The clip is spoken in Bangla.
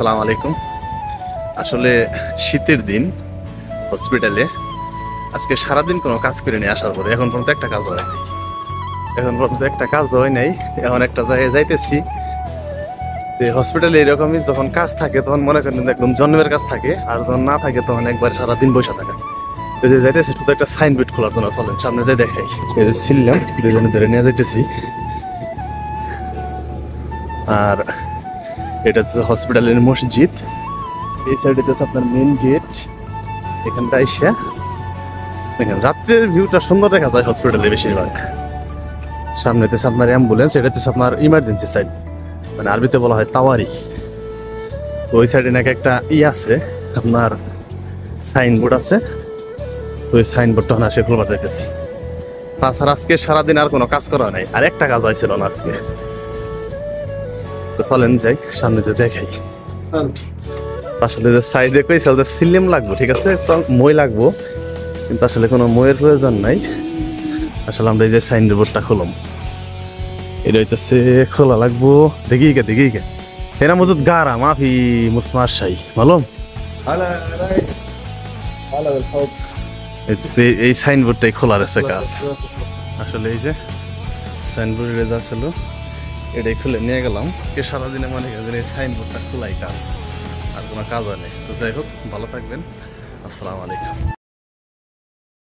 সালাম আলাইকুম। আসলে শীতের দিন হসপিটালে আজকে সারাদিন কোনো কাজ করে নিয়ে আসার পরে এখন পর্যন্ত একটা কাজ হয় নাই। এখন একটা জায়গায় যাইতেছি। হসপিটালে এরকমই যখন কাজ থাকে তখন মনে করেন একদম জন্মের কাজ থাকে, আর যখন না থাকে তখন একবার সারাদিন বসে থাকে। যাইতেছি শুধু একটা সাইনবোর্ড খোলার জন্য, চলেন সামনে যাই দেখাই। এই যে ছিলাম দুজনে ধরে নিয়ে যাইতেছি, আর এটা হচ্ছে হসপিটালের মসজিদ। এই সাইডে হচ্ছে আপনার মেন গেট। এখানটা আইসা দেখেন রাত্রের ভিউটা সুন্দর দেখা যায় হসপিটালে বেশিরভাগ। সামনে হচ্ছে আপনার অ্যাম্বুলেন্স, এটা হচ্ছে আপনার ইমার্জেন্সি সাইড, মানে আরবিতে বলা হয় তাওয়ারি। তো ওই সাইডে নাকি একটা আছে আপনার সাইনবোর্ড আছে। তো ওই সাইনবোর্ডটা আসে খুলবার যাইতেছি। তাছাড়া আজকে সারাদিন আর কোনো কাজ করা নাই, আর একটা কাজ হয়েছিল না আজকে। তো চলেন যাই সামনে যে দেখাই। আসলে যে সাইডে কইছিল যে সিলিম লাগবো, ঠিক আছে, মই লাগবো, কিন্তু আসলে কোনো মইয়ের প্রয়োজন নাই। আসলে আমরা এই যে সাইনবোর্ডটা খুললাম, এটা হইতেছে খোলা লাগবো। দেখি কে এরা মজুদ গারা মাফি মুসমার শাই মালুম। এই সাইনবোর্ডটাই খোলার আছে কাজ। আসলে এই যে সাইনবোর্ডে যা ছিল এটাই খুলে নিয়ে গেলাম। সারাদিনে মানে এই সাইনবোর্ডটা খোলাই কাজ, আর কোনো কাজ হয় নাই। তো যাই হোক, ভালো থাকবেন। আসসালামু আলাইকুম।